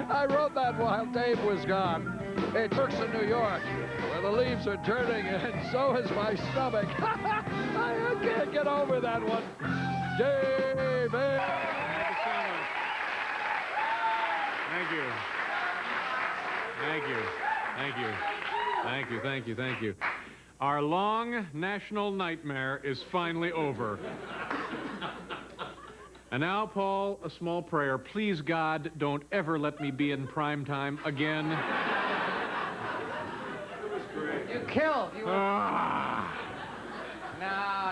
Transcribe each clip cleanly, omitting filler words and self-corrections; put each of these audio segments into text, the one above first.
I wrote that while Dave was gone. It works in New York, where the leaves are turning, and so is my stomach. I can't get over that one. Dave! Thank you. Thank you. Thank you. Thank you, thank you, thank you. Our long national nightmare is finally over. And now, Paul, a small prayer. Please, God, don't ever let me be in prime time again. You killed. You were...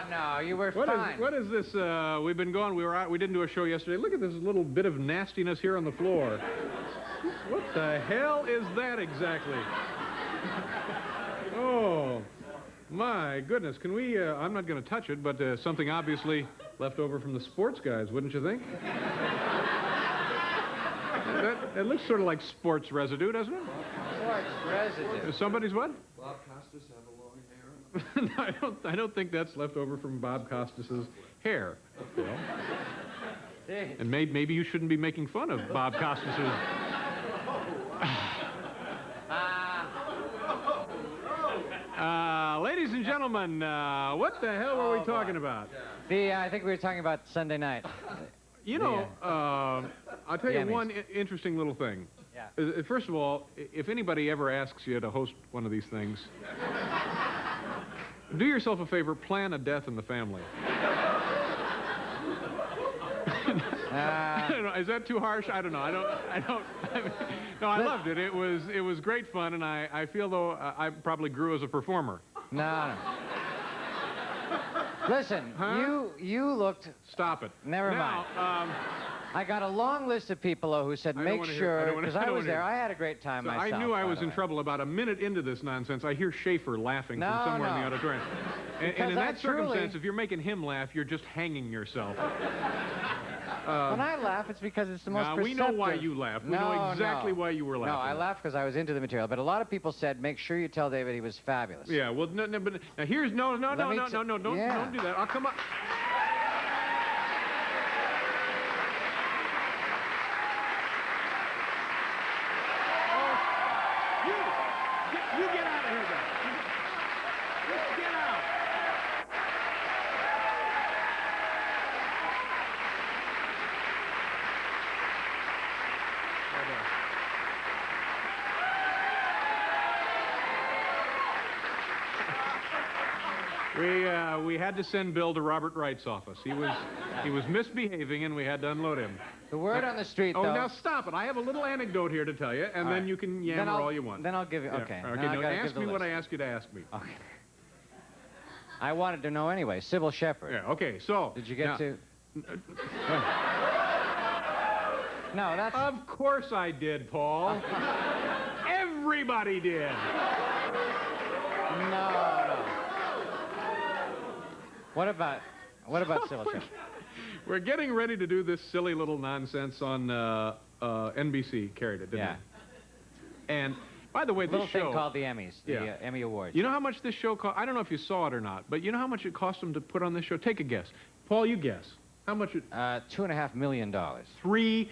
No, you were fine. What is this? We've been going. We didn't do a show yesterday. Look at this little bit of nastiness here on the floor. What the hell is that exactly? Oh, my goodness. Can we, I'm not going to touch it, but something obviously left over from the sports guys, wouldn't you think? It looks sort of like sports residue, doesn't it? Sports residue. Somebody's what? Bob Costas have a long hair? No, I don't think that's left over from Bob Costas's hair. Well, and maybe you shouldn't be making fun of Bob Costas's... ladies and gentlemen, what the hell were we talking about? I think we were talking about Sunday night. You know, I'll tell you one interesting little thing. Yeah. First of all, if anybody ever asks you to host one of these things, do yourself a favor, plan a death in the family. I don't know, is that too harsh? I don't know. No, I loved it. It was great fun, and I feel though I probably grew as a performer. No. Listen, huh? you looked... Stop it. Never mind. I got a long list of people who said make sure, because I was there. I had a great time myself. I knew I was in trouble about a minute into this nonsense. I hear Schaefer laughing from somewhere in the auditorium. And in that circumstance, if you're making him laugh, you're just hanging yourself. When I laugh, it's because it's the most perceptive. We know why you laugh. We know exactly why you were laughing. No, I laughed because I was into the material. But a lot of people said, make sure you tell David he was fabulous. Yeah, well, no, but now here's don't do that. I'll come up. You get out of here, guys. Just get out. We had to send Bill to Robert Wright's office. He was misbehaving, and we had to unload him. The word on the street, though... Oh, now stop it. I have a little anecdote here to tell you, and then you can yammer all you want. Then I'll give you... Okay. Okay, now ask me what I asked you to ask me. Okay. I wanted to know anyway. Sybil Shepherd. Yeah, okay, so... Did you get to... No, that's... Of course I did, Paul. Everybody did. No. What about Sybil Shepherd? We're getting ready to do this silly little nonsense on NBC. Carried it, didn't it? And by the way, this show... Little thing called the Emmys, the Emmy Awards. You know how much this show cost? I don't know if you saw it or not, but you know how much it cost them to put on this show? Take a guess. Paul, you guess. How much it... $2.5 million. $3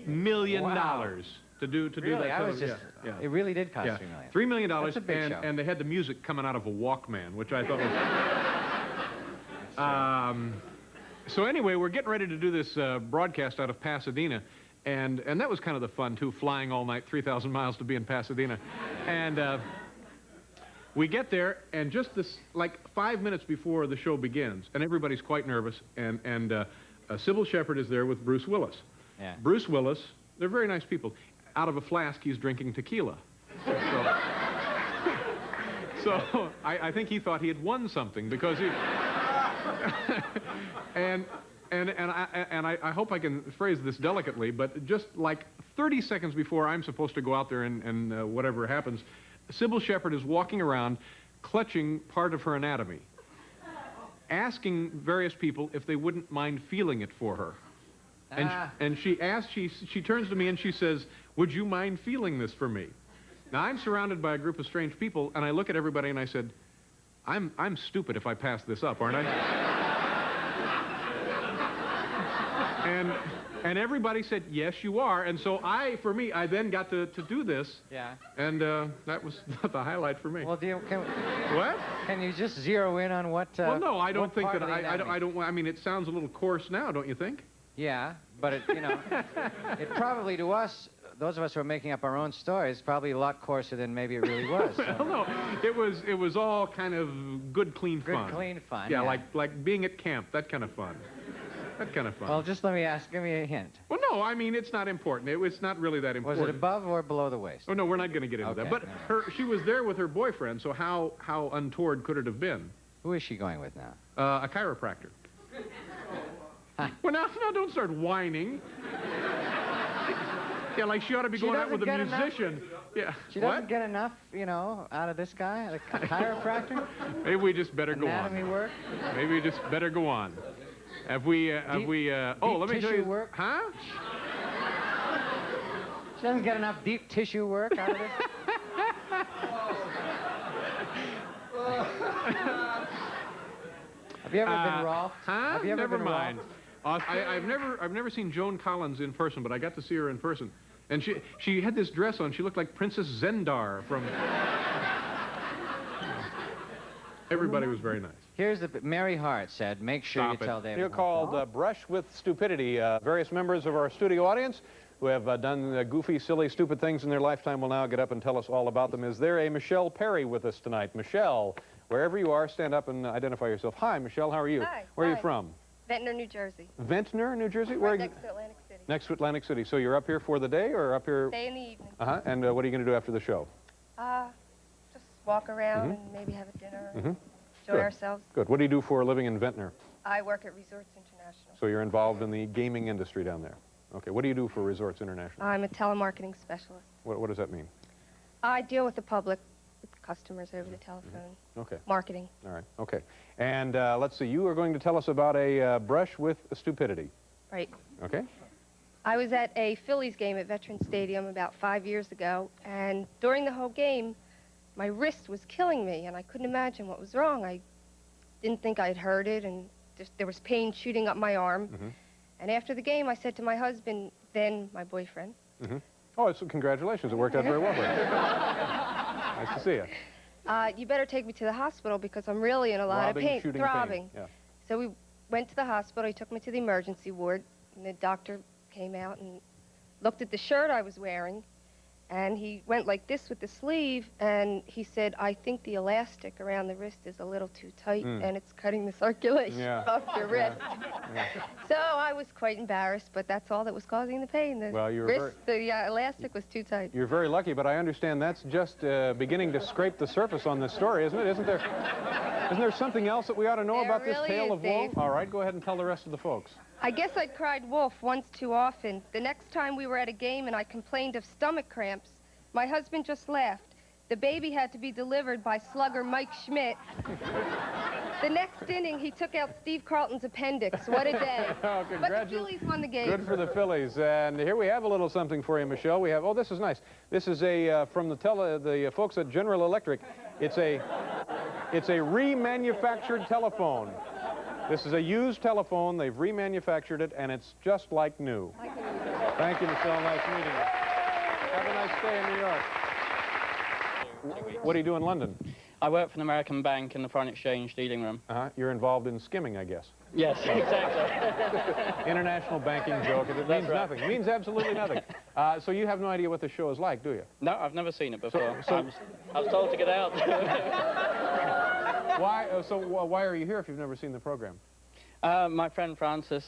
million. Wow. To do that. I was just... Yeah. It really did cost $3 million. $3 million. That's a big show. And they had the music coming out of a Walkman, which I thought was... So anyway, we're getting ready to do this broadcast out of Pasadena, and that was kind of the fun, too, flying all night 3,000 miles to be in Pasadena. And we get there, and just this, like 5 minutes before the show begins, and everybody's quite nervous, and Sybil Shepherd is there with Bruce Willis. Yeah. Bruce Willis, they're very nice people. Out of a flask, he's drinking tequila. So I think he thought he had won something because he... and I hope I can phrase this delicately, but just like 30 seconds before I'm supposed to go out there and whatever happens, Sybil Shepherd is walking around clutching part of her anatomy, asking various people if they wouldn't mind feeling it for her. And she turns to me and she says, "Would you mind feeling this for me?" Now, I'm surrounded by a group of strange people, and I look at everybody and I said, I'm stupid if I pass this up, aren't I? And everybody said, yes, you are. And so I then got to do this. Yeah. And that was the highlight for me. Well, what? Can you just zero in on what? Well, no, I don't think that I don't. I mean, it sounds a little coarse now, don't you think? Yeah, but it, it probably to us, those of us who are making up our own stories, probably a lot coarser than maybe it really was. So. Well, no, it was all kind of good, clean fun. Good, clean fun. Yeah, like being at camp, that kind of fun. That kind of fun. Well, just give me a hint. Well, no, I mean, it's not important. It's not really that important. Was it above or below the waist? Oh, no, we're not going to get into that. But she was there with her boyfriend, so how untoward could it have been? Who is she going with now? A chiropractor. Well, now, don't start whining. Yeah, like she ought to be going out with a musician. Yeah. She doesn't get enough, out of this guy, a chiropractor? Maybe we just better go on. Anatomy work? Maybe we just better go on. Let me tell you. Work? Huh? She doesn't get enough deep tissue work out of this? Have you ever been Rolf? Huh? Have you ever Never been mind. I've never seen Joan Collins in person, but I got to see her in person. And she had this dress on. She looked like Princess Zendar from... Everybody was very nice. Here's Mary Hart said, make sure you tell David. You're called Brush with Stupidity. Various members of our studio audience who have done goofy, silly, stupid things in their lifetime will now get up and tell us all about them. Is there a Michelle Perry with us tonight? Michelle, wherever you are, stand up and identify yourself. Hi, Michelle, how are you? Hi. Where are you from? Ventnor, New Jersey. Ventnor, New Jersey? Right next to Atlantic City. Next to Atlantic City. So you're up here for the day or up here? Day in the evening. Uh-huh. And what are you going to do after the show? Just walk around and maybe have a dinner. Enjoy ourselves. Good. What do you do for a living in Ventnor? I work at Resorts International. So you're involved in the gaming industry down there. Okay. What do you do for Resorts International? I'm a telemarketing specialist. What does that mean? I deal with the public, with customers over the telephone. Okay. Marketing. All right. Okay. And let's see. You are going to tell us about a brush with stupidity. Right. Okay. I was at a Phillies game at Veterans Stadium about 5 years ago, and during the whole game, my wrist was killing me, and I couldn't imagine what was wrong. I didn't think I'd hurt it, and there was pain shooting up my arm. And after the game, I said to my husband, then my boyfriend. Oh, congratulations. It worked out very well for you. Nice to see you. You better take me to the hospital because I'm really in a lot of pain. Throbbing. Yeah. So we went to the hospital. He took me to the emergency ward, and the doctor came out and looked at the shirt I was wearing. And he went like this with the sleeve, and he said, I think the elastic around the wrist is a little too tight, and it's cutting the circulation off your wrist. So I was quite embarrassed, but that's all that was causing the pain. The elastic was too tight. You're very lucky, but I understand that's just beginning to scrape the surface on this story, isn't it? Isn't there something else that we ought to know about this tale of woe? All right, go ahead and tell the rest of the folks. I guess I'd cried wolf once too often. The next time we were at a game and I complained of stomach cramps, my husband just laughed. The baby had to be delivered by slugger Mike Schmidt. The next inning, he took out Steve Carlton's appendix. What a day. Oh, but the Phillies won the game. Good for the Phillies. And here we have a little something for you, Michelle. We have, this is nice. This is from the folks at General Electric. It's a remanufactured telephone. This is a used telephone. They've remanufactured it, and it's just like new. Thank you, Michelle. Nice meeting you. Have a nice day in New York. What do you do in London? I work for an American bank in the foreign exchange dealing room. You're involved in skimming, I guess. Yes, exactly. International banking joke. It means nothing. It means absolutely nothing. So you have no idea what the show is like, do you? No, I've never seen it before. I was told to get out. Why are you here if you've never seen the program? My friend Francis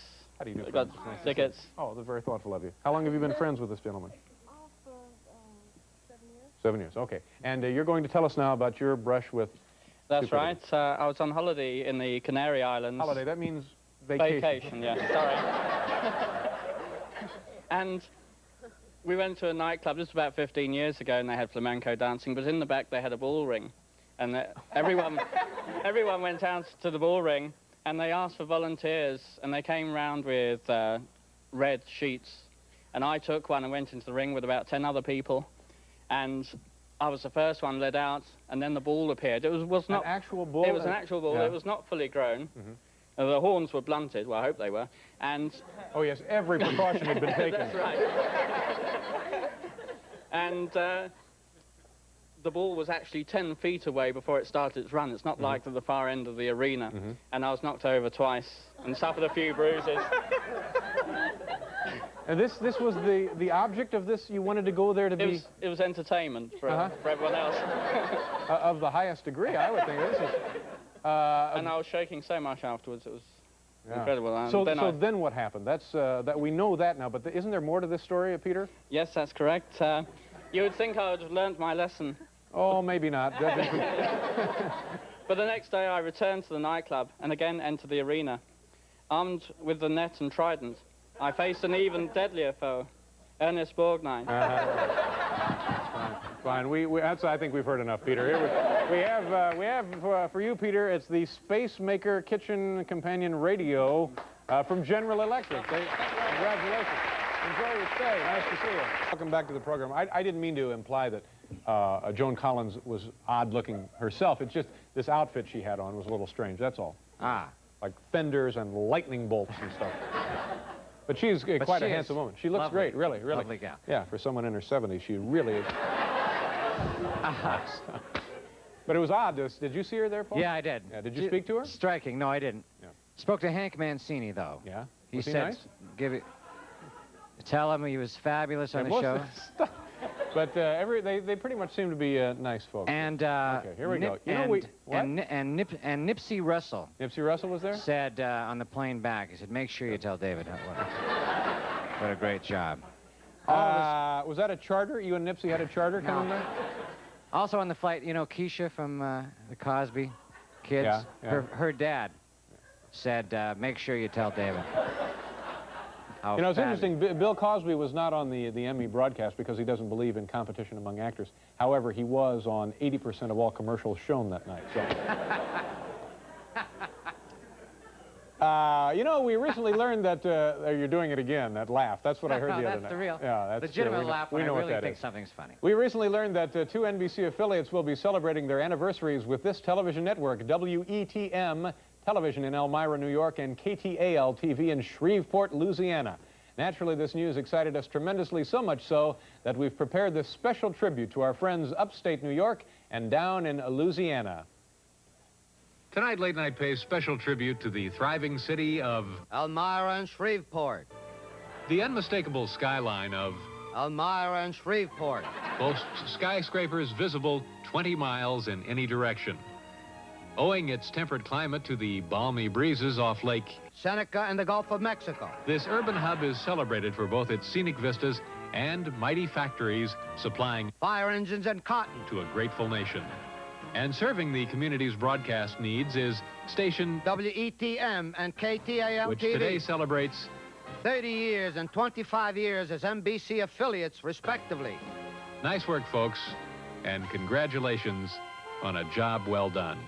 got tickets. Oh, they're very thoughtful of you. How long have you been friends with this gentleman? For 7 years. 7 years, okay. And you're going to tell us now about your brush with That's right. I was on holiday in the Canary Islands. Holiday, that means vacation. Vacation, yeah, sorry. And we went to a nightclub, this was about 15 years ago, and they had flamenco dancing, but in the back they had a ball ring. And everyone went out to the ball ring, and they asked for volunteers, and they came round with red sheets. And I took one and went into the ring with about 10 other people, and I was the first one led out, and then the ball appeared. It was not an actual ball? It was an actual ball. Yeah. It was not fully grown. The horns were blunted, well, I hope they were, and... Oh, yes, every precaution had been taken. That's right. And the ball was actually 10 feet away before it started its run. It's not like to the far end of the arena. And I was knocked over twice and suffered a few bruises. And this was the object of this? You wanted to go there to be... It was entertainment for everyone else. Of the highest degree, I would think. This is... and I was shaking so much afterwards, it was incredible. And so then what happened? That's that we know that now, but isn't there more to this story, Peter? Yes, that's correct. You would think I would have learned my lesson. Oh, maybe not. But the next day I returned to the nightclub and again entered the arena. Armed with the net and trident, I faced an even deadlier foe, Ernest Borgnine. Fine. I think we've heard enough, Peter. Here we have for you, Peter. It's the Space Maker Kitchen Companion Radio from General Electric. Congratulations. Enjoy your stay. Nice to see you. Welcome back to the program. I didn't mean to imply that Joan Collins was odd-looking herself. It's just this outfit she had on was a little strange. That's all. Like fenders and lightning bolts and stuff. But she's quite a handsome woman. She looks great, really. Lovely gal. Yeah, for someone in her 70s, she really is. But it was odd. Did you see her there, Paul? Yeah, I did. Yeah, did you speak to her? Striking. No, I didn't. Yeah. Spoke to Hank Mancini, though. Yeah? He Was he said, nice? Tell him he was fabulous on the show. But they pretty much seem to be nice folks. And okay, here we go. You know, and Nipsey Russell. Nipsey Russell was there? Said on the plane back, he said, make sure you tell David what a great job. Was that a charter? You and Nipsey had a charter coming back? Also on the flight, you know, Keisha from the Cosby Kids, Yeah. her dad said, make sure you tell David. You know, it's interesting. Bill Cosby was not on the Emmy broadcast because he doesn't believe in competition among actors. However, he was on 80% of all commercials shown that night. So. You know, we recently learned that you're doing it again, that laugh. That's what I heard the other night. That's the real, yeah, that's legitimate true. laugh when I really think something's funny. We recently learned that two NBC affiliates will be celebrating their anniversaries with this television network, WETM Television in Elmira, New York, and KTAL TV in Shreveport, Louisiana. Naturally, this news excited us tremendously, so much so that we've prepared this special tribute to our friends upstate New York and down in Louisiana. Tonight, Late Night pays special tribute to the thriving city of Elmira and Shreveport. the unmistakable skyline of Elmira and Shreveport. boasts skyscrapers visible 20 miles in any direction. Owing its temperate climate to the balmy breezes off Lake Seneca and the Gulf of Mexico. this urban hub is celebrated for both its scenic vistas and mighty factories supplying Fire engines and cotton. to a grateful nation. And serving the community's broadcast needs is station WETM and KTAL which TV. today celebrates 30 years and 25 years as NBC affiliates, respectively. nice work, folks, and congratulations on a job well done.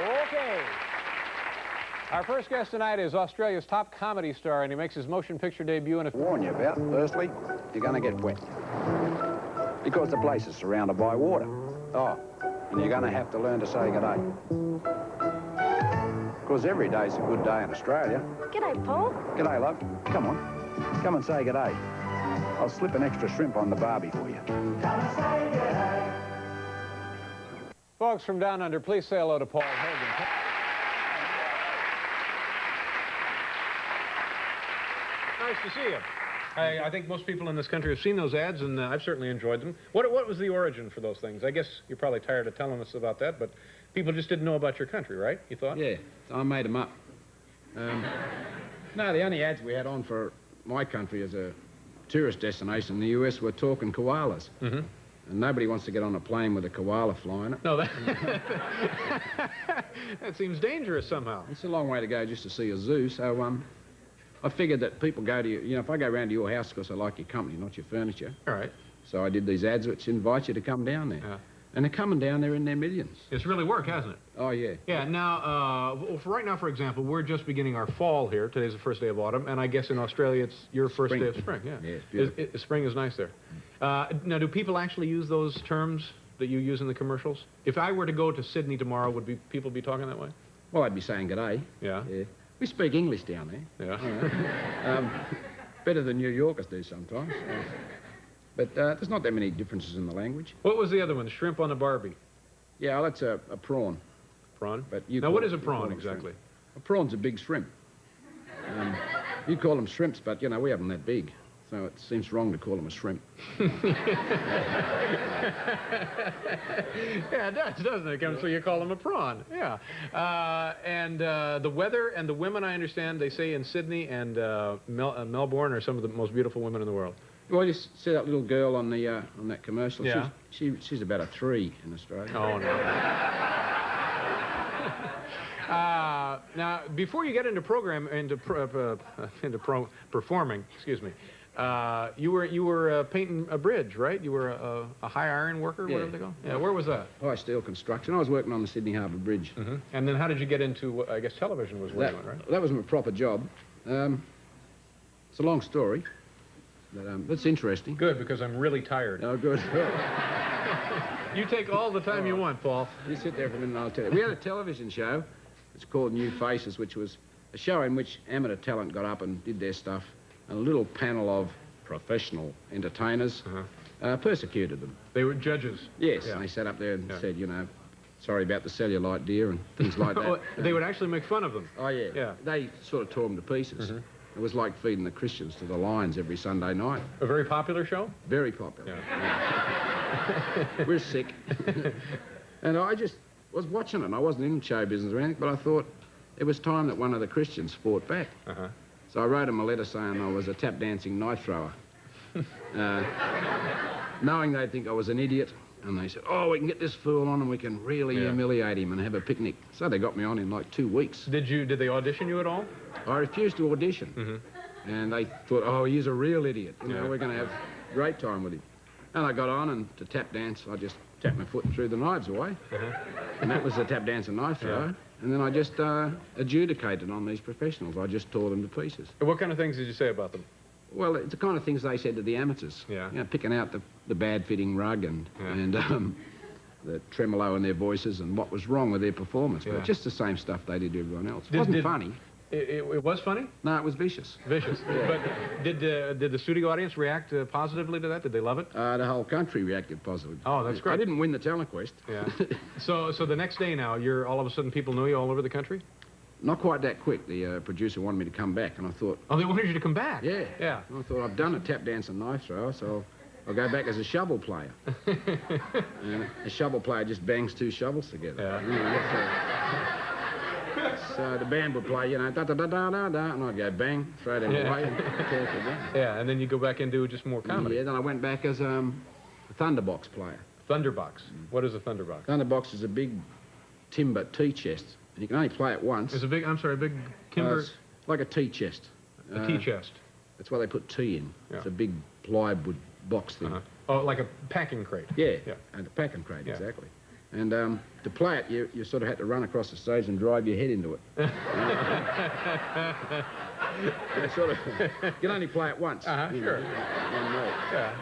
Okay. Our first guest tonight is Australia's top comedy star, and he makes his motion picture debut in a... Warn you about, firstly, you're going to get wet. Because the place is surrounded by water. Oh, and you're going to have to learn to say good day. Because every day's a good day in Australia. G'day, Paul. G'day, love. Come on. Come and say good day. I'll slip an extra shrimp on the barbie for you. Folks from down under, please say hello to Paul Hogan. Nice to see you. I think most people in this country have seen those ads, and I've certainly enjoyed them. What was the origin for those things? I guess you're probably tired of telling us about that, but people just didn't know about your country, right? You thought? Yeah, I made them up. No, the only ads we had on for my country as a tourist destination in the US were talking koalas. Mm-hmm. And nobody wants to get on a plane with a koala flying it. No, that seems dangerous somehow. It's a long way to go just to see a zoo, so I figured that people go to you know, if I go round to your house because I like your company, not your furniture. All right. So I did these ads which invite you to come down there. Yeah. And they're coming down there in their millions. It's really worked, hasn't it? Oh, yeah. Yeah, now, right now, for example, we're just beginning our fall here. Today's the first day of autumn, and I guess in Australia it's your first day of spring. Yeah, Yeah, it's beautiful. Spring is nice there. Now, do people actually use those terms that you use in the commercials? If I were to go to Sydney tomorrow, would people be talking that way? Well, I'd be saying g'day. Yeah. Yeah. We speak English down there. Yeah. Better than New Yorkers do sometimes. But there's not that many differences in the language. What was the other one? Shrimp on a Barbie. Yeah, well, that's a prawn. Prawn? But you now, call what it- is a you call prawn them exactly? shrimp. A prawn's a big shrimp. You call them shrimps, but, you know, we have them that big. So it seems wrong to call them a shrimp. Yeah, it does, doesn't it? So you call them a prawn. Yeah. And the weather and the women, I understand, they say in Sydney and Melbourne are some of the most beautiful women in the world. Well, you see that little girl on the on that commercial? Yeah. She's about a 3 in Australia. Oh, no. Now, before you get into performing, excuse me, you were painting a bridge, right? You were a high iron worker, Yeah. whatever they call. Yeah. Where was that? High steel construction. I was working on the Sydney Harbour Bridge. Mm-hmm. And then how did you get into? I guess television was where you went, right? That was my proper job. It's a long story, but that's interesting. Good, because I'm really tired. Oh, good. You take all the time you want, Paul. You sit there for a minute and I'll tell you. We had a television show. It's called New Faces, which was a show in which amateur talent got up and did their stuff. And a little panel of professional entertainers persecuted them. They were judges. Yes, Yeah. and they sat up there and said, you know, sorry about the cellulite, dear, and things like that. Oh, they would actually make fun of them. Oh, yeah. Yeah. They sort of tore them to pieces. It was like feeding the Christians to the lions every Sunday night. A very popular show? Very popular. Yeah. We're sick. And I just was watching it. I wasn't in show business or anything, but I thought it was time that one of the Christians fought back. So I wrote him a letter saying I was a tap dancing knife thrower. Knowing they'd think I was an idiot. And they said, oh, we can get this fool on and we can really humiliate him and have a picnic. So they got me on in like 2 weeks. Did they audition you at all? I refused to audition. And they thought, oh, he's a real idiot. You know, we're going to have a great time with him. And I got on, and to tap dance, I just tapped my foot and threw the knives away. And that was the tap dance and knife throw. And then I just adjudicated on these professionals. I just tore them to pieces. What kind of things did you say about them? Well, it's the kind of things they said to the amateurs. Yeah. You know, picking out the bad-fitting rug and the tremolo in their voices and what was wrong with their performance. But just the same stuff they did to everyone else. It wasn't funny. It was funny? No, it was vicious. Vicious. But did the studio audience react positively to that? Did they love it? The whole country reacted positively. Oh, that's great. I didn't win the talent quest. Yeah. So the next day now, you're all of a sudden people know you all over the country? Not quite that quick. The producer wanted me to come back, and I thought... Oh, they wanted you to come back? Yeah. Yeah. I thought, I've done a tap dance and knife thrower, so I'll go back as a shovel player. And a shovel player just bangs 2 shovels together. Yeah. You know, so the band would play, you know, da-da-da-da-da-da, and I'd go bang, throw them away, and talk again. Yeah, and then you go back and do just more comedy. Yeah, then I went back as a thunderbox player. Thunderbox. What is a thunderbox? Thunderbox is a big timber tea chest, and you can only play it once. It's a big, I'm sorry, a big timber... It's like a tea chest. A tea chest. That's why they put tea in. Yeah. It's a big plywood box thing. Oh, like a packing crate. Yeah, and a packing crate, exactly. And to play it, you sort of had to run across the stage and drive your head into it. Sort of, you can only play it once. Sure. One night. Yeah.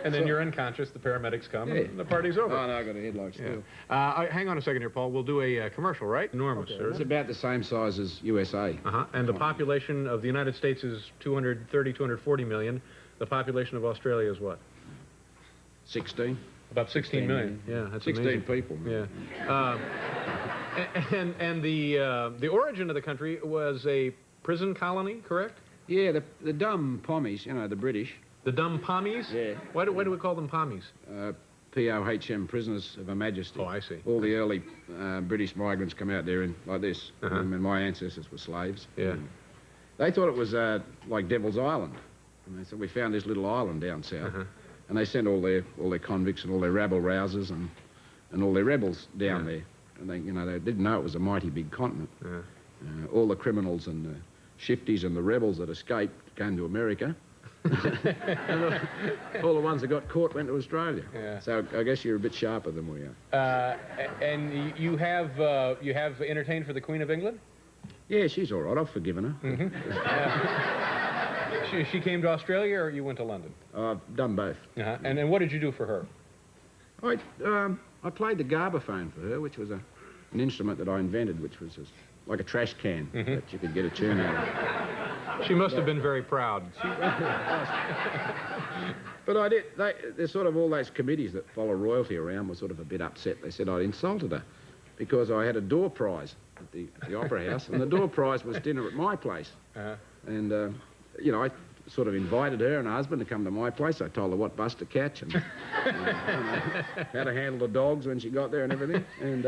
And then you're unconscious, the paramedics come, and the party's over. Oh, no, I got a head like steel. Hang on a second here, Paul. We'll do a commercial, right? Enormous, sir. It's about the same size as USA. And the population of the United States is 230, 240 million. The population of Australia is what? 16. About 16 million. Yeah, that's 16 amazing. people. Yeah. And the origin of the country was a prison colony, correct? Yeah, the dumb pommies, you know, the British. The dumb pommies? Yeah. Why do we call them pommies? POHM, prisoners of Her Majesty. Oh, I see. All the early British migrants come out there in like this. And my ancestors were slaves. Yeah. They thought it was like Devil's Island. And they said, we found this little island down south. And they sent all their convicts and all their rabble-rousers and all their rebels down there. And they, you know, they didn't know it was a mighty big continent. All the criminals and the shifties and the rebels that escaped came to America. And all the ones that got caught went to Australia. So I guess you're a bit sharper than we are. And you have entertained for the Queen of England? Yeah, she's all right. I've forgiven her. She came to Australia, or you went to London? I've done both. Uh-huh. And what did you do for her? I played the garbophone for her, which was an instrument that I invented, which was like a trash can that you could get a tune out of. She must have been very proud. But I did. There's sort of all those committees that follow royalty around were sort of a bit upset. They said I'd insulted her because I had a door prize at the Opera House, and the door prize was dinner at my place. And you know, I sort of invited her and her husband to come to my place. I told her what bus to catch and how to handle the dogs when she got there and everything. And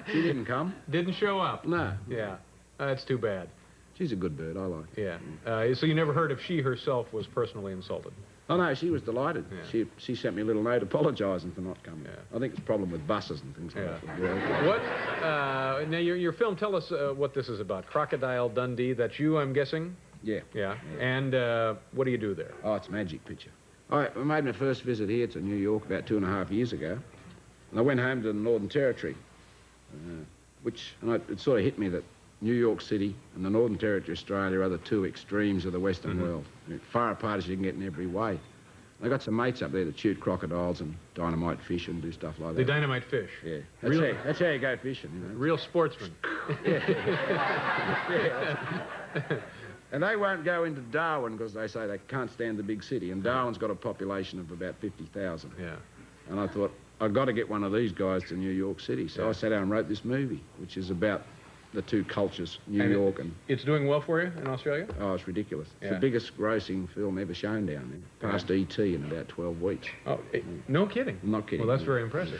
she didn't come. Didn't show up? No. Yeah. That's too bad. She's a good bird. I like her. Yeah. So you never heard if she herself was personally insulted? Oh, no, she was delighted. Yeah. She sent me a little note apologising for not coming. Yeah. I think it's a problem with buses and things like that. Yeah. What? Now, your film, tell us what this is about. Crocodile Dundee, that's you, I'm guessing? Yeah. Yeah. And what do you do there? Oh, it's a magic picture. I made my first visit here to New York about 2.5 years ago. And I went home to the Northern Territory, it sort of hit me that New York City and the Northern Territory, Australia, are the two extremes of the Western world. Far apart as you can get in every way. I got some mates up there that shoot crocodiles and dynamite fish and do stuff like that. They dynamite fish? Yeah. That's how you go fishing, you know. Real sportsmen. And they won't go into Darwin because they say they can't stand the big city. And Darwin's got a population of about 50,000. Yeah. And I thought, I've got to get one of these guys to New York City. So I sat down and wrote this movie, which is about the two cultures, New York and... It's doing well for you in Australia? Oh, it's ridiculous. It's the biggest grossing film ever shown down there. Past E.T. in about 12 weeks. Oh, no kidding? I'm not kidding. Well, that's very impressive.